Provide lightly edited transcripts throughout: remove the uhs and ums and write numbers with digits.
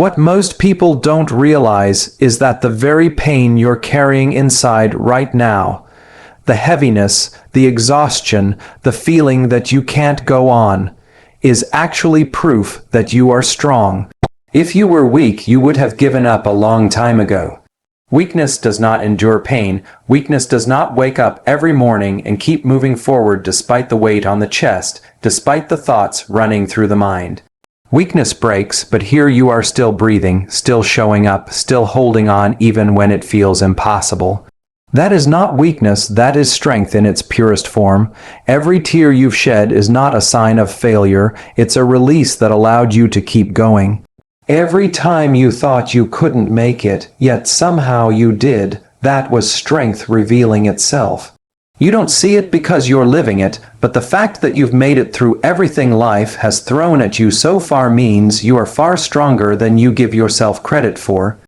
What most people don't realize is that the very pain you're carrying inside right now, the heaviness, the exhaustion, the feeling that you can't go on, is actually proof that you are strong. If you were weak, you would have given up a long time ago. Weakness does not endure pain. Weakness does not wake up every morning and keep moving forward despite the weight on the chest, despite the thoughts running through the mind. Weakness breaks, but here you are still breathing, still showing up, still holding on even when it feels impossible. That is not weakness, that is strength in its purest form. Every tear you've shed is not a sign of failure, it's a release that allowed you to keep going. Every time you thought you couldn't make it, yet somehow you did, that was strength revealing itself. You don't see it because you're living it, but the fact that you've made it through everything life has thrown at you so far means you are far stronger than you give yourself credit for.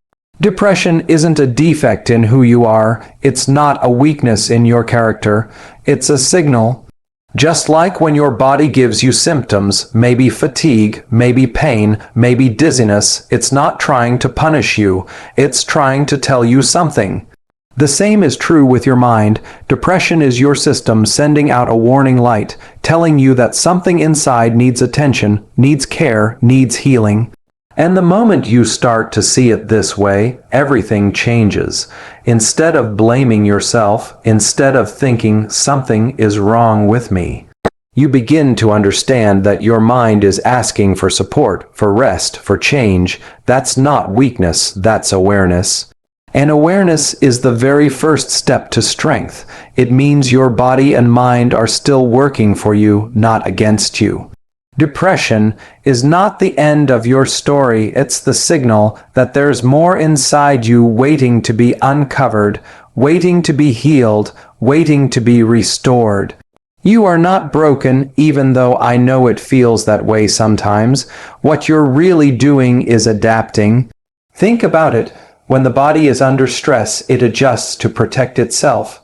Depression isn't a defect in who you are, it's not a weakness in your character, it's a signal. Just like when your body gives you symptoms, maybe fatigue, maybe pain, maybe dizziness, it's not trying to punish you, it's trying to tell you something. The same is true with your mind. Depression is your system sending out a warning light, telling you that something inside needs attention, needs care, needs healing. And the moment you start to see it this way, everything changes. Instead of blaming yourself, instead of thinking something is wrong with me, you begin to understand that your mind is asking for support, for rest, for change. That's not weakness, that's awareness. And awareness is the very first step to strength. It means your body and mind are still working for you, not against you. Depression is not the end of your story, it's the signal that there's more inside you waiting to be uncovered, waiting to be healed, waiting to be restored. You are not broken, even though I know it feels that way sometimes. What you're really doing is adapting. Think about it. When the body is under stress, it adjusts to protect itself.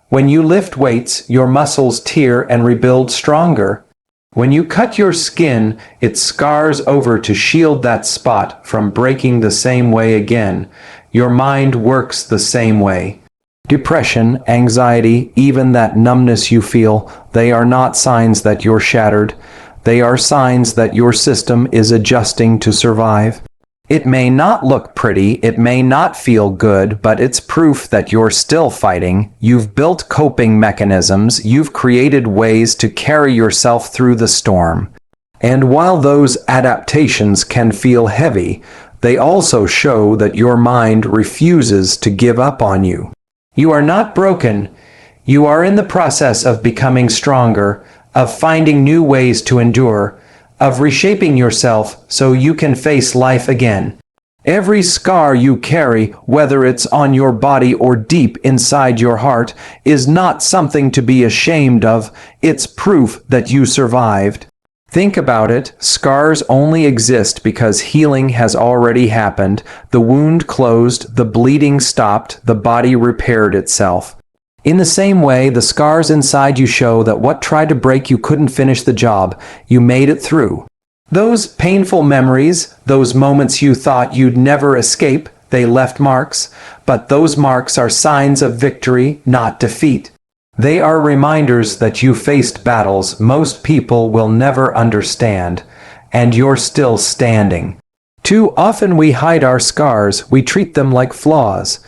When you lift weights, your muscles tear and rebuild stronger. When you cut your skin, it scars over to shield that spot from breaking the same way again. Your mind works the same way. Depression, anxiety, even that numbness you feel, they are not signs that you're shattered. They are signs that your system is adjusting to survive. It may not look pretty, it may not feel good, but it's proof that you're still fighting. You've built coping mechanisms, you've created ways to carry yourself through the storm. And while those adaptations can feel heavy, they also show that your mind refuses to give up on you. You are not broken. You are in the process of becoming stronger, of finding new ways to endure, of reshaping yourself so you can face life again. Every scar you carry, whether it's on your body or deep inside your heart, is not something to be ashamed of. It's proof that you survived. Think about it. Scars only exist because healing has already happened. The wound closed, the bleeding stopped, the body repaired itself. In the same way, the scars inside you show that what tried to break you couldn't finish the job. You made it through. Those painful memories, those moments you thought you'd never escape, they left marks, but those marks are signs of victory, not defeat. They are reminders that you faced battles most people will never understand, and you're still standing. Too often we hide our scars, we treat them like flaws,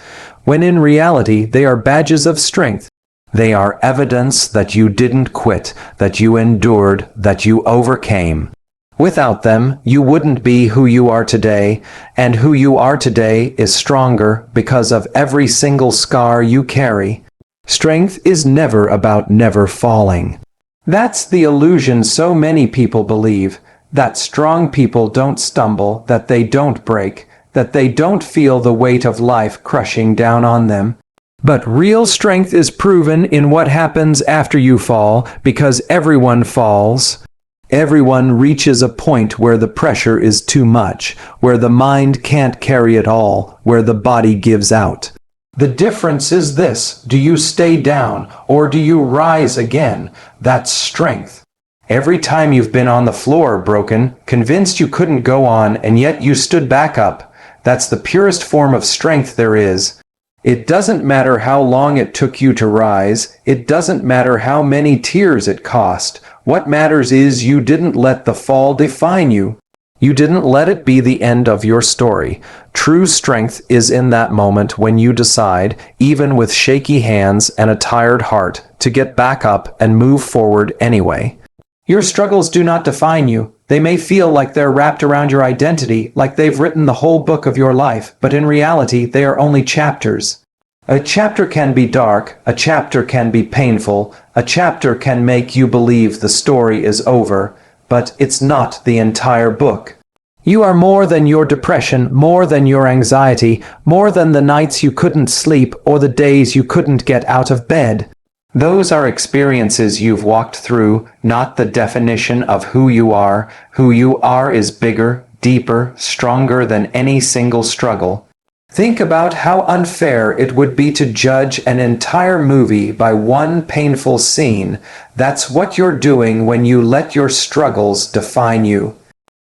when in reality they are badges of strength. They are evidence that you didn't quit, that you endured, that you overcame. Without them, you wouldn't be who you are today, and who you are today is stronger because of every single scar you carry. Strength is never about never falling. That's the illusion so many people believe, that strong people don't stumble, that they don't break, that they don't feel the weight of life crushing down on them. But real strength is proven in what happens after you fall, because everyone falls. Everyone reaches a point where the pressure is too much, where the mind can't carry it all, where the body gives out. The difference is this: do you stay down, or do you rise again? That's strength. Every time you've been on the floor, broken, convinced you couldn't go on, and yet you stood back up. That's the purest form of strength there is. It doesn't matter how long it took you to rise. It doesn't matter how many tears it cost. What matters is you didn't let the fall define you. You didn't let it be the end of your story. True strength is in that moment when you decide, even with shaky hands and a tired heart, to get back up and move forward anyway. Your struggles do not define you. They may feel like they're wrapped around your identity, like they've written the whole book of your life, but in reality, they are only chapters. A chapter can be dark, a chapter can be painful, a chapter can make you believe the story is over, but it's not the entire book. You are more than your depression, more than your anxiety, more than the nights you couldn't sleep or the days you couldn't get out of bed. Those are experiences you've walked through, not the definition of who you are. Who you are is bigger, deeper, stronger than any single struggle. Think about how unfair it would be to judge an entire movie by one painful scene. That's what you're doing when you let your struggles define you.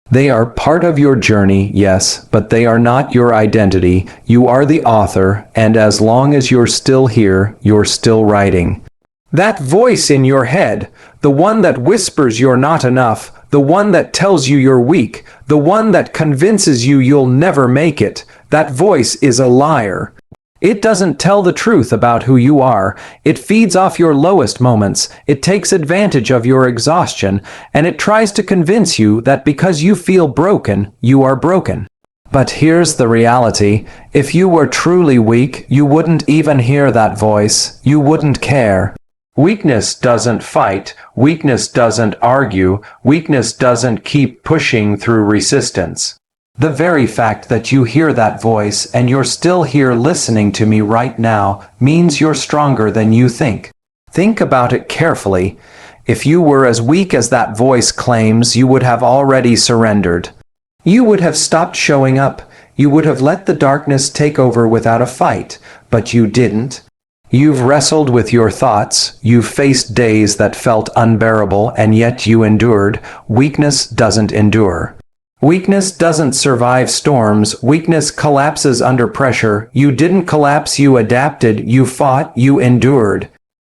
They are part of your journey, yes, but they are not your identity. You are the author, and as long as you're still here, you're still writing. That voice in your head, the one that whispers you're not enough, the one that tells you you're weak, the one that convinces you you'll never make it, that voice is a liar. It doesn't tell the truth about who you are. It feeds off your lowest moments. It takes advantage of your exhaustion, and it tries to convince you that because you feel broken, you are broken. But here's the reality. If you were truly weak, you wouldn't even hear that voice. You wouldn't care. Weakness doesn't fight. Weakness doesn't argue. Weakness doesn't keep pushing through resistance. The very fact that you hear that voice and you're still here listening to me right now means you're stronger than you think. Think about it carefully. If you were as weak as that voice claims, you would have already surrendered. You would have stopped showing up. You would have let the darkness take over without a fight, but you didn't. You've wrestled with your thoughts. You've faced days that felt unbearable, and yet you endured. Weakness doesn't endure. Weakness doesn't survive storms. Weakness collapses under pressure. You didn't collapse, you adapted, you fought, you endured.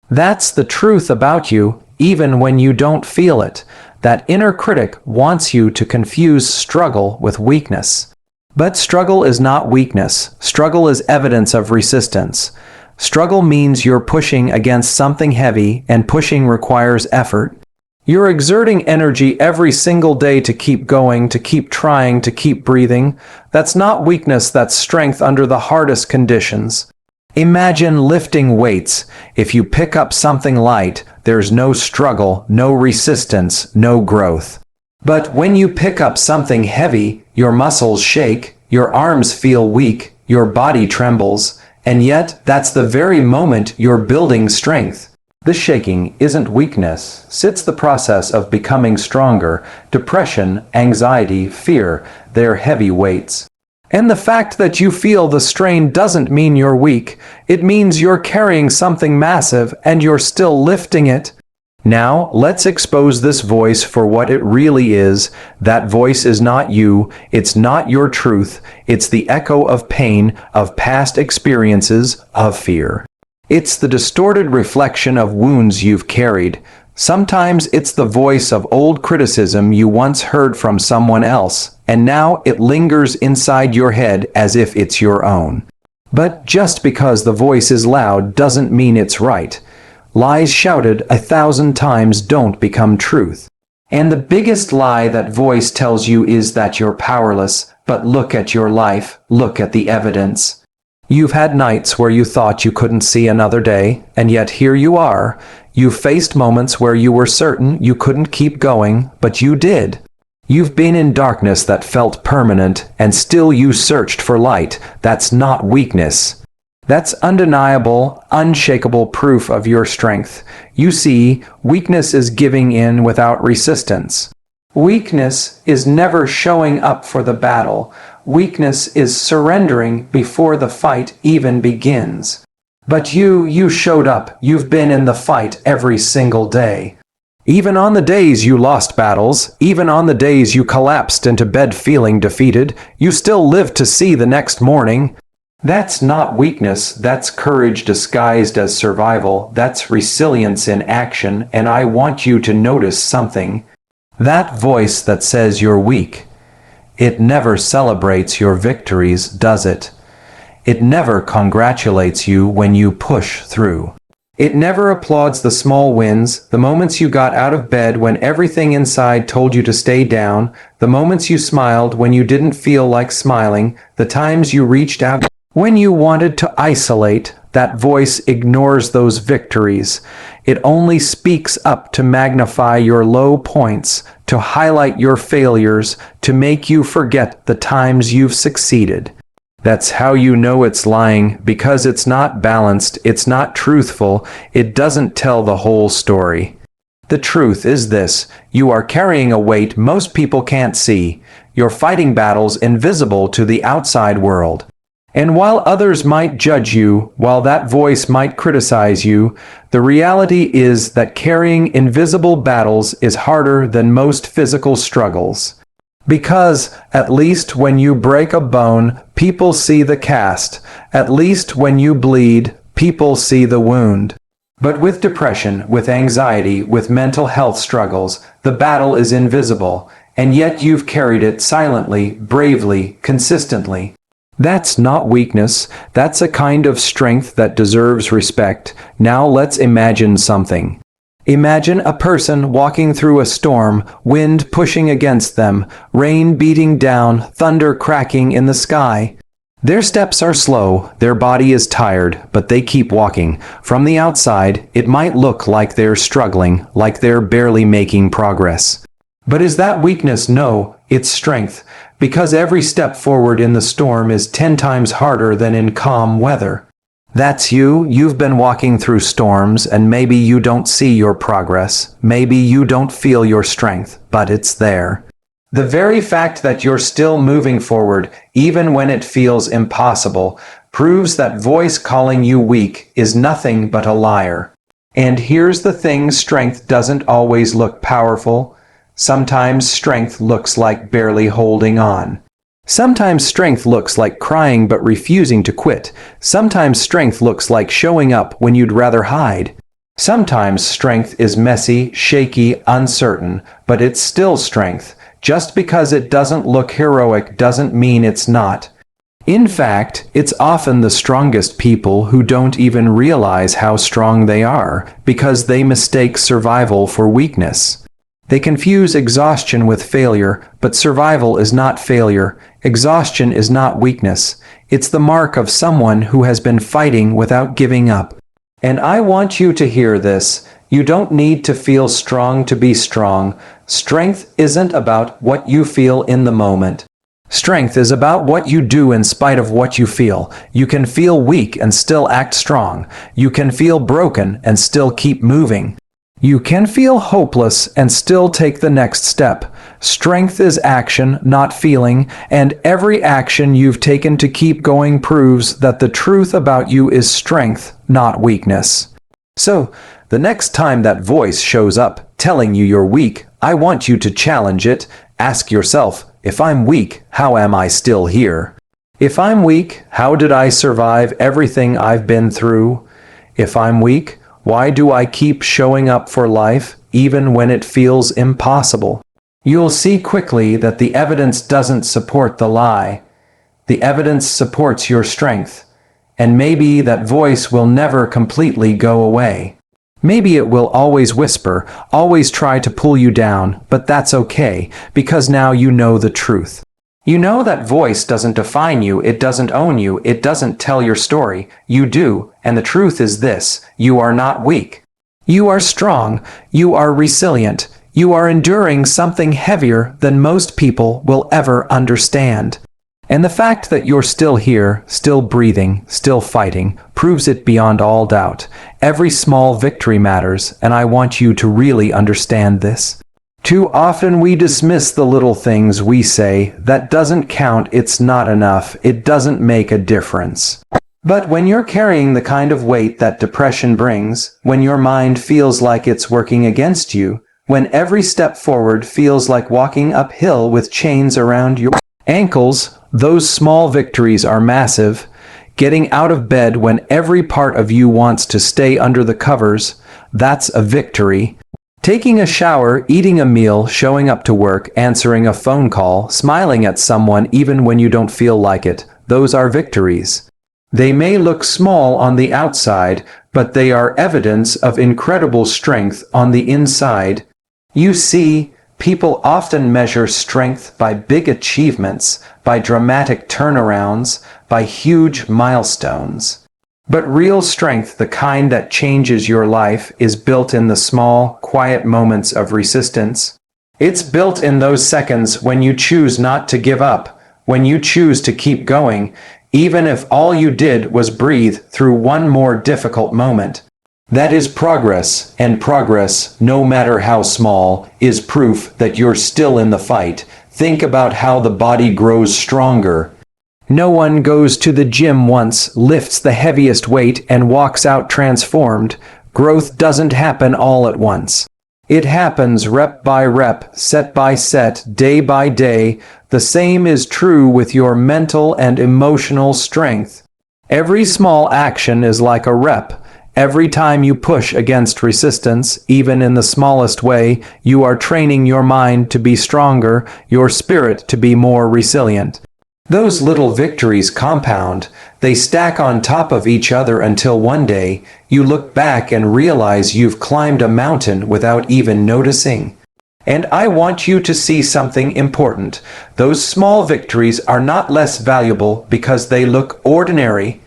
That's the truth about you, even when you don't feel it. That inner critic wants you to confuse struggle with weakness. But struggle is not weakness. Struggle is evidence of resistance. Struggle means you're pushing against something heavy, and pushing requires effort. You're exerting energy every single day to keep going, to keep trying, to keep breathing. That's not weakness, that's strength under the hardest conditions. Imagine lifting weights. If you pick up something light, there's no struggle, no resistance, no growth. But when you pick up something heavy, your muscles shake, your arms feel weak, your body trembles, and yet that's the very moment you're building strength. The shaking isn't weakness, it's the process of becoming stronger. Depression, anxiety, fear, they're heavy weights. And the fact that you feel the strain doesn't mean you're weak. It means you're carrying something massive and you're still lifting it. Now, let's expose this voice for what it really is. That voice is not you. It's not your truth. It's the echo of pain, of past experiences, of fear. It's the distorted reflection of wounds you've carried. Sometimes it's the voice of old criticism you once heard from someone else, and now it lingers inside your head as if it's your own. But just because the voice is loud doesn't mean it's right. Lies shouted 1,000 times don't become truth. And the biggest lie that voice tells you is that you're powerless. But look at your life, look at the evidence. You've had nights where you thought you couldn't see another day, and yet here you are. You've faced moments where you were certain you couldn't keep going, but you did. You've been in darkness that felt permanent, and still you searched for light. That's not weakness. That's undeniable, unshakable proof of your strength. You see, weakness is giving in without resistance. Weakness is never showing up for the battle. Weakness is surrendering before the fight even begins. But you showed up. You've been in the fight every single day. Even on the days you lost battles, even on the days you collapsed into bed feeling defeated, you still lived to see the next morning. That's not weakness, that's courage disguised as survival, that's resilience in action, and I want you to notice something. That voice that says you're weak, it never celebrates your victories, does it? It never congratulates you when you push through. It never applauds the small wins, the moments you got out of bed when everything inside told you to stay down, the moments you smiled when you didn't feel like smiling, the times you reached out when you wanted to isolate. That voice ignores those victories. It only speaks up to magnify your low points, to highlight your failures, to make you forget the times you've succeeded. That's how you know it's lying, because it's not balanced, it's not truthful, it doesn't tell the whole story. The truth is this: you are carrying a weight most people can't see. You're fighting battles invisible to the outside world. And while others might judge you, while that voice might criticize you, the reality is that carrying invisible battles is harder than most physical struggles. Because, at least when you break a bone, people see the cast. At least when you bleed, people see the wound. But with depression, with anxiety, with mental health struggles, the battle is invisible, and yet you've carried it silently, bravely, consistently. That's not weakness, that's a kind of strength that deserves respect. Now let's imagine something. Imagine a person walking through a storm, wind pushing against them, rain beating down, thunder cracking in the sky. Their steps are slow, their body is tired, but they keep walking. From the outside, it might look like they're struggling, like they're barely making progress. But is that weakness? No, it's strength, because every step forward in the storm is 10 times harder than in calm weather. That's you. You've been walking through storms, and maybe you don't see your progress. Maybe you don't feel your strength, but it's there. The very fact that you're still moving forward, even when it feels impossible, proves that voice calling you weak is nothing but a liar. And here's the thing: strength doesn't always look powerful. Sometimes strength looks like barely holding on. Sometimes strength looks like crying but refusing to quit. Sometimes strength looks like showing up when you'd rather hide. Sometimes strength is messy, shaky, uncertain, but it's still strength. Just because it doesn't look heroic doesn't mean it's not. In fact, it's often the strongest people who don't even realize how strong they are, because they mistake survival for weakness. They confuse exhaustion with failure, but survival is not failure. Exhaustion is not weakness. It's the mark of someone who has been fighting without giving up. And I want you to hear this. You don't need to feel strong to be strong. Strength isn't about what you feel in the moment. Strength is about what you do in spite of what you feel. You can feel weak and still act strong. You can feel broken and still keep moving. You can feel hopeless and still take the next step. Strength is action, not feeling, and every action you've taken to keep going proves that the truth about you is strength, not weakness. So, the next time that voice shows up telling you you're weak, I want you to challenge it. Ask yourself, if I'm weak, how am I still here? If I'm weak, how did I survive everything I've been through? If I'm weak, why do I keep showing up for life, even when it feels impossible? You'll see quickly that the evidence doesn't support the lie. The evidence supports your strength. And maybe that voice will never completely go away. Maybe it will always whisper, always try to pull you down, but that's okay, because now you know the truth. You know that voice doesn't define you, it doesn't own you, it doesn't tell your story. You do, and the truth is this: you are not weak. You are strong, you are resilient, you are enduring something heavier than most people will ever understand. And the fact that you're still here, still breathing, still fighting, proves it beyond all doubt. Every small victory matters, and I want you to really understand this. Too often we dismiss the little things. We say, that doesn't count, it's not enough, it doesn't make a difference. But when you're carrying the kind of weight that depression brings, when your mind feels like it's working against you, when every step forward feels like walking uphill with chains around your ankles. Those small victories are massive. Getting out of bed when every part of you wants to stay under the covers, that's a victory. Taking a shower, eating a meal, showing up to work, answering a phone call, smiling at someone even when you don't feel like it, those are victories. They may look small on the outside, but they are evidence of incredible strength on the inside. You see, people often measure strength by big achievements, by dramatic turnarounds, by huge milestones. But real strength, the kind that changes your life, is built in the small, quiet moments of resistance. It's built in those seconds when you choose not to give up, when you choose to keep going, even if all you did was breathe through one more difficult moment. That is progress, and progress, no matter how small, is proof that you're still in the fight. Think about how the body grows stronger. No one goes to the gym once, lifts the heaviest weight, and walks out transformed. Growth doesn't happen all at once. It happens rep by rep, set by set, day by day. The same is true with your mental and emotional strength. Every small action is like a rep. Every time you push against resistance, even in the smallest way, you are training your mind to be stronger, your spirit to be more resilient. Those little victories compound. They stack on top of each other until one day, you look back and realize you've climbed a mountain without even noticing. And I want you to see something important. Those small victories are not less valuable because they look ordinary.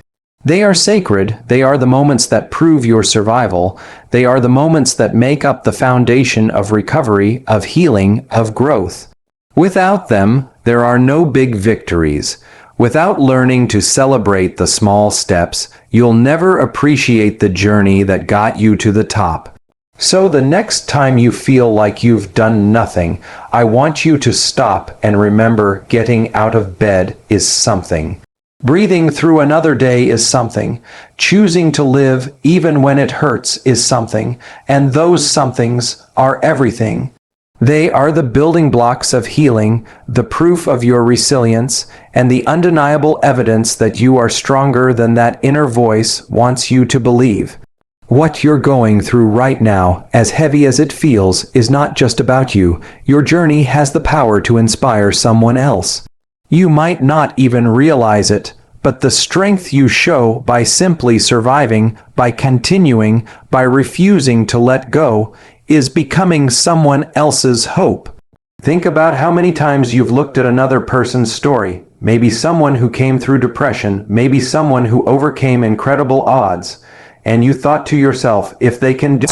They are sacred. They are the moments that prove your survival. They are the moments that make up the foundation of recovery, of healing, of growth. Without them, there are no big victories. Without learning to celebrate the small steps, you'll never appreciate the journey that got you to the top. So the next time you feel like you've done nothing, I want you to stop and remember getting out of bed is something. Breathing through another day is something. Choosing to live even when it hurts is something. And those somethings are everything. They are the building blocks of healing, the proof of your resilience, and the undeniable evidence that you are stronger than that inner voice wants you to believe. What you're going through right now, as heavy as it feels, is not just about you. Your journey has the power to inspire someone else. You might not even realize it, but the strength you show by simply surviving, by continuing, by refusing to let go, is becoming someone else's hope. Think about how many times you've looked at another person's story, maybe someone who came through depression, maybe someone who overcame incredible odds, and you thought to yourself, if they can do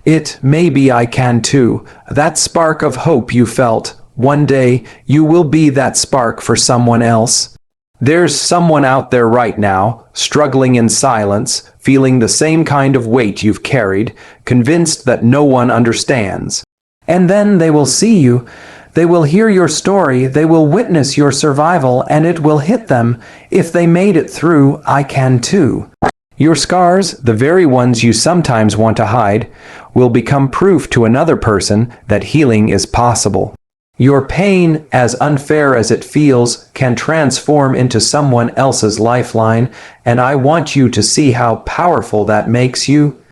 it, maybe I can too. That spark of hope you felt, one day you will be that spark for someone else. There's someone out there right now, struggling in silence, feeling the same kind of weight you've carried, convinced that no one understands. And then they will see you, they will hear your story, they will witness your survival, and it will hit them. If they made it through, I can too. Your scars, the very ones you sometimes want to hide, will become proof to another person that healing is possible. Your pain, as unfair as it feels, can transform into someone else's lifeline, and I want you to see how powerful that makes you.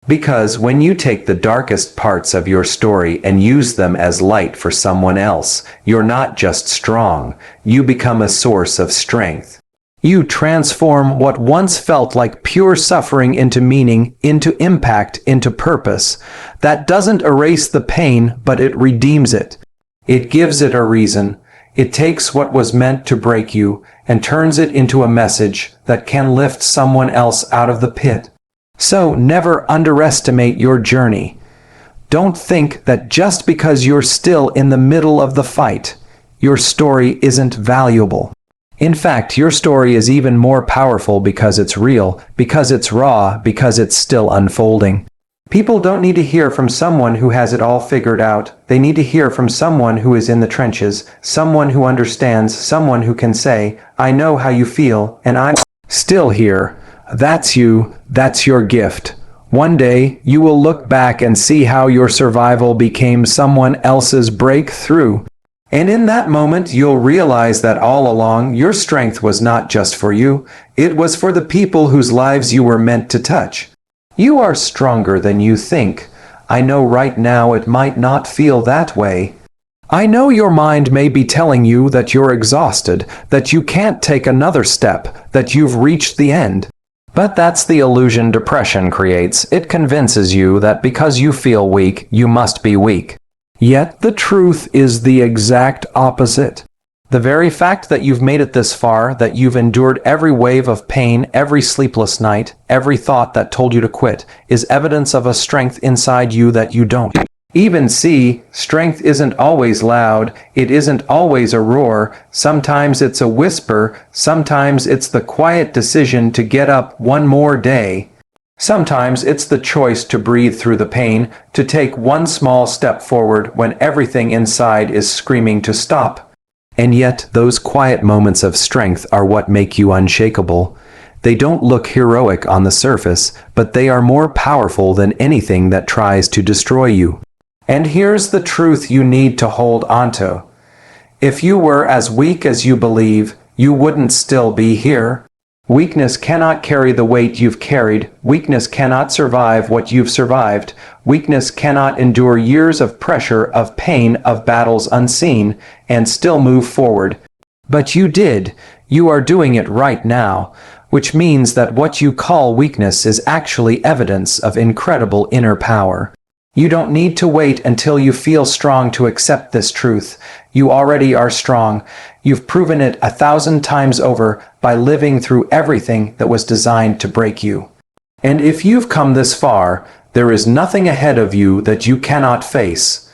Because when you take the darkest parts of your story and use them as light for someone else, you're not just strong, you become a source of strength. You transform what once felt like pure suffering into meaning, into impact, into purpose. That doesn't erase the pain, but it redeems it. It gives it a reason. It takes what was meant to break you and turns it into a message that can lift someone else out of the pit. So never underestimate your journey. Don't think that just because you're still in the middle of the fight, your story isn't valuable. In fact, your story is even more powerful because it's real, because it's raw, because it's still unfolding. People don't need to hear from someone who has it all figured out. They need to hear from someone who is in the trenches, someone who understands, someone who can say, I know how you feel, and I'm still here. That's you. That's your gift. One day, you will look back and see how your survival became someone else's breakthrough. And in that moment, you'll realize that all along, your strength was not just for you, it was for the people whose lives you were meant to touch. You are stronger than you think. I know right now it might not feel that way. I know your mind may be telling you that you're exhausted, that you can't take another step, that you've reached the end. But that's the illusion depression creates. It convinces you that because you feel weak, you must be weak. Yet the truth is the exact opposite. The very fact that you've made it this far, that you've endured every wave of pain, every sleepless night, every thought that told you to quit, is evidence of a strength inside you that you don't even see. Strength isn't always loud, it isn't always a roar, sometimes it's a whisper, sometimes it's the quiet decision to get up one more day. Sometimes it's the choice to breathe through the pain, to take one small step forward when everything inside is screaming to stop. And yet, those quiet moments of strength are what make you unshakable. They don't look heroic on the surface, but they are more powerful than anything that tries to destroy you. And here's the truth you need to hold onto. If you were as weak as you believe, you wouldn't still be here. Weakness cannot carry the weight you've carried. Weakness cannot survive what you've survived. Weakness cannot endure years of pressure, of pain, of battles unseen, and still move forward. But you did. You are doing it right now, which means that what you call weakness is actually evidence of incredible inner power. You don't need to wait until you feel strong to accept this truth. You already are strong. You've proven it 1,000 times over by living through everything that was designed to break you. And if you've come this far, there is nothing ahead of you that you cannot face.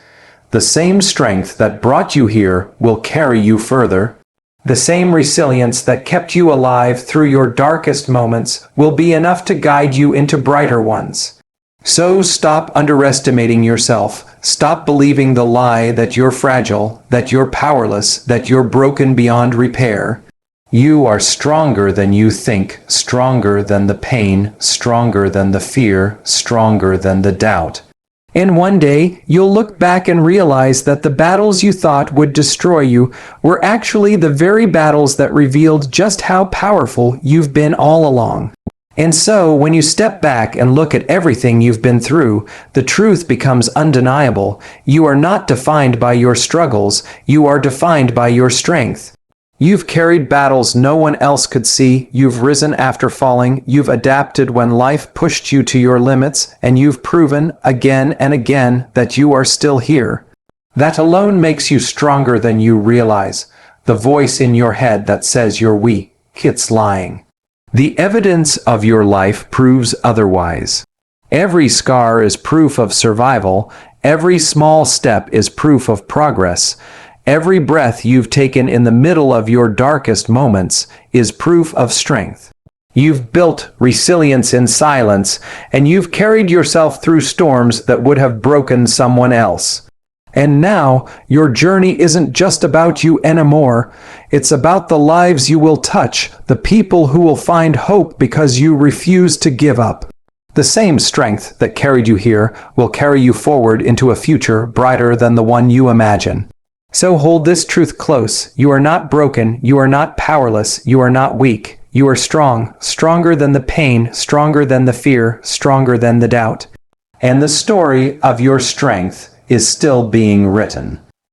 The same strength that brought you here will carry you further. The same resilience that kept you alive through your darkest moments will be enough to guide you into brighter ones. So stop underestimating yourself. Stop believing the lie that you're fragile, that you're powerless, that you're broken beyond repair. You are stronger than you think, stronger than the pain, stronger than the fear, stronger than the doubt. And one day, you'll look back and realize that the battles you thought would destroy you were actually the very battles that revealed just how powerful you've been all along. And so, when you step back and look at everything you've been through, the truth becomes undeniable. You are not defined by your struggles, you are defined by your strength. You've carried battles no one else could see, you've risen after falling, you've adapted when life pushed you to your limits, and you've proven, again and again, that you are still here. That alone makes you stronger than you realize. The voice in your head that says you're weak, it's lying. The evidence of your life proves otherwise. Every scar is proof of survival. Every small step is proof of progress. Every breath you've taken in the middle of your darkest moments is proof of strength. You've built resilience in silence, and you've carried yourself through storms that would have broken someone else. And now, your journey isn't just about you anymore. It's about the lives you will touch, the people who will find hope because you refuse to give up. The same strength that carried you here will carry you forward into a future brighter than the one you imagine. So hold this truth close. You are not broken. You are not powerless. You are not weak. You are strong, stronger than the pain, stronger than the fear, stronger than the doubt. And the story of your strength is still being written.